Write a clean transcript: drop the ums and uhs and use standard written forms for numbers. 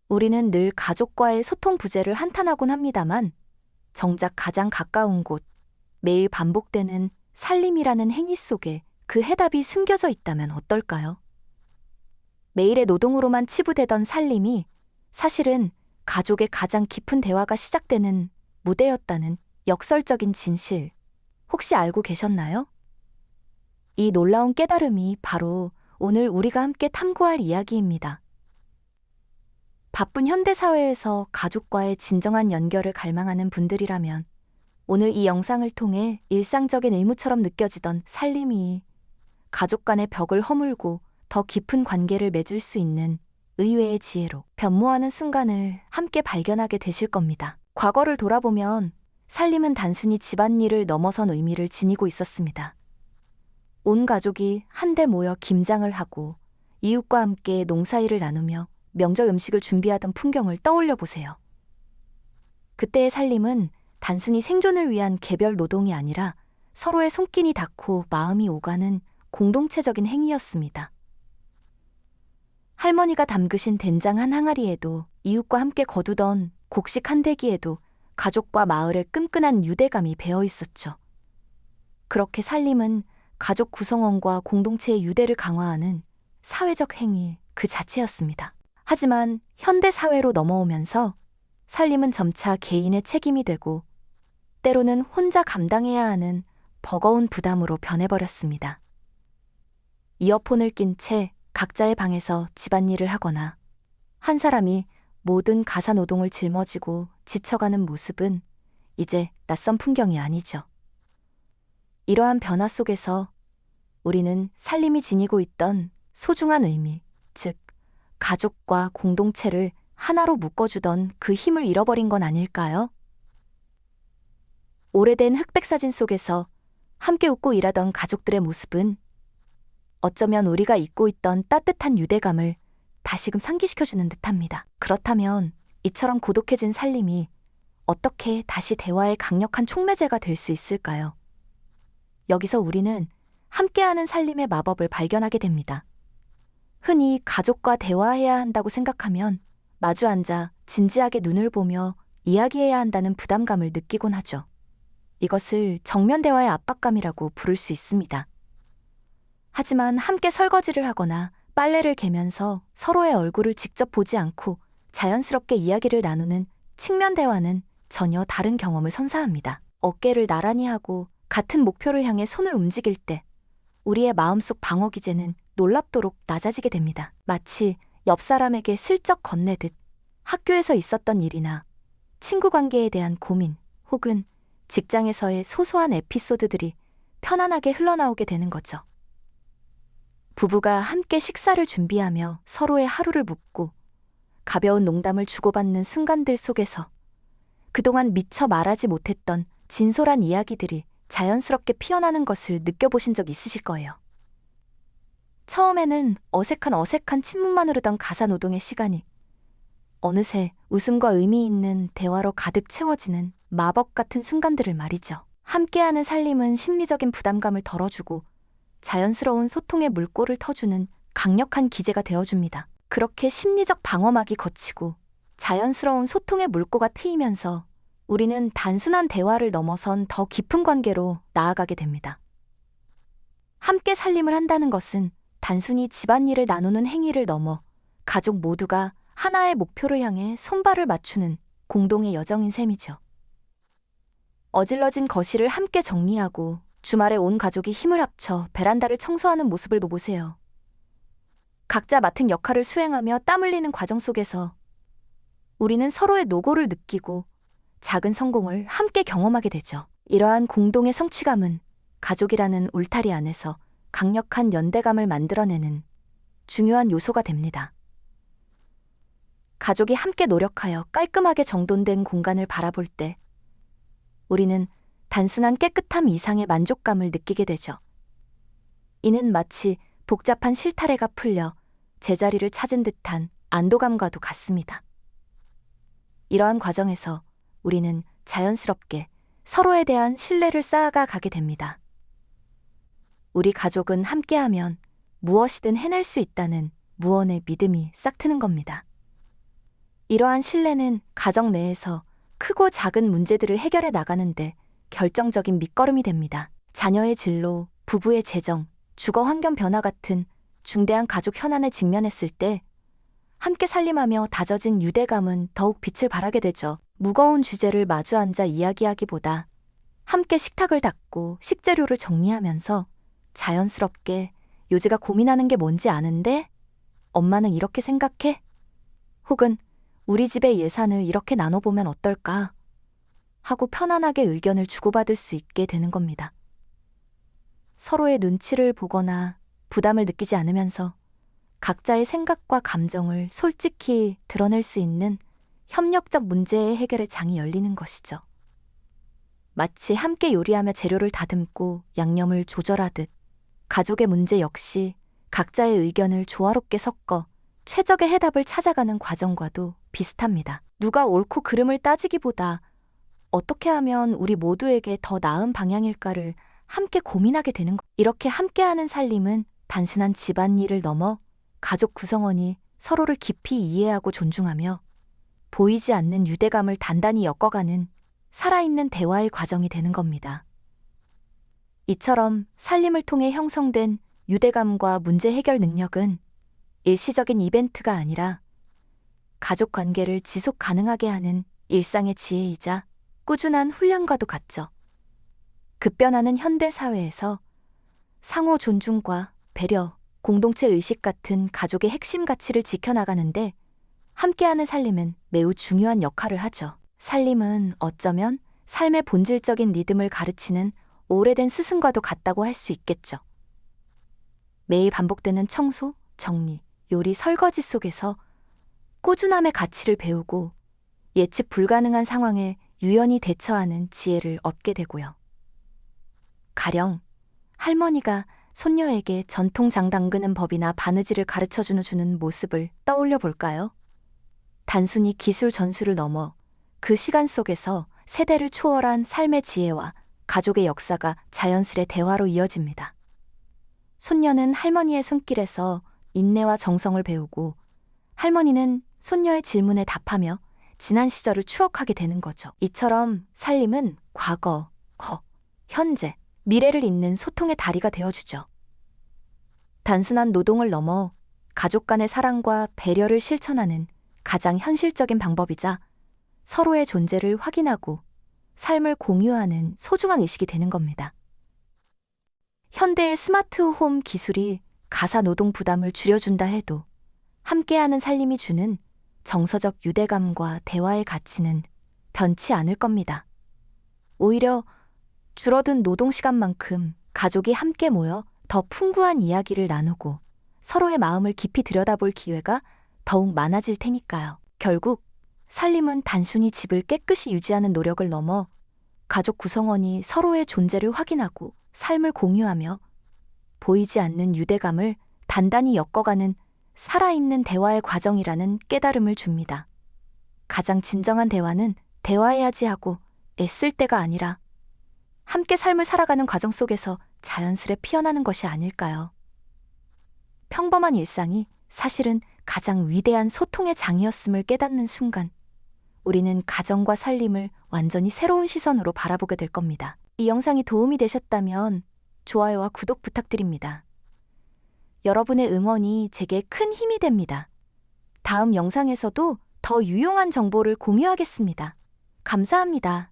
우리는 늘 가족과의 소통 부재를 한탄하곤 합니다만 정작 가장 가까운 곳, 매일 반복되는 살림이라는 행위 속에 그 해답이 숨겨져 있다면 어떨까요? 매일의 노동으로만 치부되던 살림이 사실은 가족의 가장 깊은 대화가 시작되는 무대였다는 역설적인 진실, 혹시 알고 계셨나요? 이 놀라운 깨달음이 바로 오늘 우리가 함께 탐구할 이야기입니다. 바쁜 현대사회에서 가족과의 진정한 연결을 갈망하는 분들이라면 오늘 이 영상을 통해 일상적인 의무처럼 느껴지던 살림이 가족 간의 벽을 허물고 더 깊은 관계를 맺을 수 있는 의외의 지혜로 변모하는 순간을 함께 발견하게 되실 겁니다. 과거를 돌아보면 살림은 단순히 집안일을 넘어선 의미를 지니고 있었습니다. 온 가족이 한데 모여 김장을 하고 이웃과 함께 농사일을 나누며 명절 음식을 준비하던 풍경을 떠올려 보세요. 그때의 살림은 단순히 생존을 위한 개별 노동이 아니라 서로의 손길이 닿고 마음이 오가는 공동체적인 행위였습니다. 할머니가 담그신 된장 한 항아리에도 이웃과 함께 거두던 곡식 한 대기에도 가족과 마을의 끈끈한 유대감이 배어 있었죠. 그렇게 살림은 가족 구성원과 공동체의 유대를 강화하는 사회적 행위 그 자체였습니다. 하지만 현대 사회로 넘어오면서 살림은 점차 개인의 책임이 되고 때로는 혼자 감당해야 하는 버거운 부담으로 변해버렸습니다. 이어폰을 낀 채 각자의 방에서 집안일을 하거나 한 사람이 모든 가사노동을 짊어지고 지쳐가는 모습은 이제 낯선 풍경이 아니죠. 이러한 변화 속에서 우리는 살림이 지니고 있던 소중한 의미, 즉 가족과 공동체를 하나로 묶어주던 그 힘을 잃어버린 건 아닐까요? 오래된 흑백 사진 속에서 함께 웃고 일하던 가족들의 모습은 어쩌면 우리가 잊고 있던 따뜻한 유대감을 다시금 상기시켜주는 듯합니다. 그렇다면 이처럼 고독해진 살림이 어떻게 다시 대화의 강력한 촉매제가 될 수 있을까요? 여기서 우리는 함께하는 살림의 마법을 발견하게 됩니다. 흔히 가족과 대화해야 한다고 생각하면 마주 앉아 진지하게 눈을 보며 이야기해야 한다는 부담감을 느끼곤 하죠. 이것을 정면 대화의 압박감이라고 부를 수 있습니다. 하지만 함께 설거지를 하거나 빨래를 개면서 서로의 얼굴을 직접 보지 않고 자연스럽게 이야기를 나누는 측면 대화는 전혀 다른 경험을 선사합니다. 어깨를 나란히 하고 같은 목표를 향해 손을 움직일 때 우리의 마음속 방어 기제는 놀랍도록 낮아지게 됩니다. 마치 옆 사람에게 슬쩍 건네듯 학교에서 있었던 일이나 친구 관계에 대한 고민 혹은 직장에서의 소소한 에피소드들이 편안하게 흘러나오게 되는 거죠. 부부가 함께 식사를 준비하며 서로의 하루를 묻고 가벼운 농담을 주고받는 순간들 속에서 그동안 미처 말하지 못했던 진솔한 이야기들이 자연스럽게 피어나는 것을 느껴보신 적 있으실 거예요. 처음에는 어색한 침묵만 흐르던 가사노동의 시간이 어느새 웃음과 의미 있는 대화로 가득 채워지는 마법 같은 순간들을 말이죠. 함께하는 살림은 심리적인 부담감을 덜어주고 자연스러운 소통의 물꼬를 터주는 강력한 기제가 되어줍니다. 그렇게 심리적 방어막이 걷히고 자연스러운 소통의 물꼬가 트이면서 우리는 단순한 대화를 넘어선 더 깊은 관계로 나아가게 됩니다. 함께 살림을 한다는 것은 단순히 집안일을 나누는 행위를 넘어 가족 모두가 하나의 목표를 향해 손발을 맞추는 공동의 여정인 셈이죠. 어질러진 거실을 함께 정리하고 주말에 온 가족이 힘을 합쳐 베란다를 청소하는 모습을 보세요. 각자 맡은 역할을 수행하며 땀 흘리는 과정 속에서 우리는 서로의 노고를 느끼고 작은 성공을 함께 경험하게 되죠. 이러한 공동의 성취감은 가족이라는 울타리 안에서 강력한 연대감을 만들어내는 중요한 요소가 됩니다. 가족이 함께 노력하여 깔끔하게 정돈된 공간을 바라볼 때 우리는 단순한 깨끗함 이상의 만족감을 느끼게 되죠. 이는 마치 복잡한 실타래가 풀려 제자리를 찾은 듯한 안도감과도 같습니다. 이러한 과정에서 우리는 자연스럽게 서로에 대한 신뢰를 쌓아가 가게 됩니다. 우리 가족은 함께하면 무엇이든 해낼 수 있다는 무언의 믿음이 싹트는 겁니다. 이러한 신뢰는 가정 내에서 크고 작은 문제들을 해결해 나가는데 결정적인 밑거름이 됩니다. 자녀의 진로, 부부의 재정, 주거 환경 변화 같은 중대한 가족 현안에 직면했을 때 함께 살림하며 다져진 유대감은 더욱 빛을 발하게 되죠. 무거운 주제를 마주 앉아 이야기하기보다 함께 식탁을 닦고 식재료를 정리하면서 자연스럽게 요지가 고민하는 게 뭔지 아는데 엄마는 이렇게 생각해? 혹은 우리 집의 예산을 이렇게 나눠보면 어떨까? 하고 편안하게 의견을 주고받을 수 있게 되는 겁니다. 서로의 눈치를 보거나 부담을 느끼지 않으면서 각자의 생각과 감정을 솔직히 드러낼 수 있는 협력적 문제의 해결의 장이 열리는 것이죠. 마치 함께 요리하며 재료를 다듬고 양념을 조절하듯 가족의 문제 역시 각자의 의견을 조화롭게 섞어 최적의 해답을 찾아가는 과정과도 비슷합니다. 누가 옳고 그름을 따지기보다 어떻게 하면 우리 모두에게 더 나은 방향일까를 함께 고민하게 되는 것. 이렇게 함께하는 살림은 단순한 집안일을 넘어 가족 구성원이 서로를 깊이 이해하고 존중하며 보이지 않는 유대감을 단단히 엮어가는 살아있는 대화의 과정이 되는 겁니다. 이처럼 살림을 통해 형성된 유대감과 문제 해결 능력은 일시적인 이벤트가 아니라 가족 관계를 지속 가능하게 하는 일상의 지혜이자 꾸준한 훈련과도 같죠. 급변하는 현대 사회에서 상호 존중과 배려, 공동체 의식 같은 가족의 핵심 가치를 지켜나가는데 함께하는 살림은 매우 중요한 역할을 하죠. 살림은 어쩌면 삶의 본질적인 리듬을 가르치는 오래된 스승과도 같다고 할 수 있겠죠. 매일 반복되는 청소, 정리, 요리, 설거지 속에서 꾸준함의 가치를 배우고 예측 불가능한 상황에 유연히 대처하는 지혜를 얻게 되고요. 가령 할머니가 손녀에게 전통장 담그는 법이나 바느질을 가르쳐주는 모습을 떠올려 볼까요? 단순히 기술 전수를 넘어 그 시간 속에서 세대를 초월한 삶의 지혜와 가족의 역사가 자연스레 대화로 이어집니다. 손녀는 할머니의 손길에서 인내와 정성을 배우고 할머니는 손녀의 질문에 답하며 지난 시절을 추억하게 되는 거죠. 이처럼 살림은 과거, 현재, 미래를 잇는 소통의 다리가 되어주죠. 단순한 노동을 넘어 가족 간의 사랑과 배려를 실천하는 가장 현실적인 방법이자 서로의 존재를 확인하고 삶을 공유하는 소중한 의식이 되는 겁니다. 현대의 스마트홈 기술이 가사 노동 부담을 줄여준다 해도 함께하는 살림이 주는 정서적 유대감과 대화의 가치는 변치 않을 겁니다. 오히려 줄어든 노동 시간만큼 가족이 함께 모여 더 풍부한 이야기를 나누고 서로의 마음을 깊이 들여다볼 기회가 더욱 많아질 테니까요. 결국 살림은 단순히 집을 깨끗이 유지하는 노력을 넘어 가족 구성원이 서로의 존재를 확인하고 삶을 공유하며 보이지 않는 유대감을 단단히 엮어가는 살아있는 대화의 과정이라는 깨달음을 줍니다. 가장 진정한 대화는 대화해야지 하고 애쓸 때가 아니라 함께 삶을 살아가는 과정 속에서 자연스레 피어나는 것이 아닐까요? 평범한 일상이 사실은 가장 위대한 소통의 장이었음을 깨닫는 순간 우리는 가정과 살림을 완전히 새로운 시선으로 바라보게 될 겁니다. 이 영상이 도움이 되셨다면 좋아요와 구독 부탁드립니다. 여러분의 응원이 제게 큰 힘이 됩니다. 다음 영상에서도 더 유용한 정보를 공유하겠습니다. 감사합니다.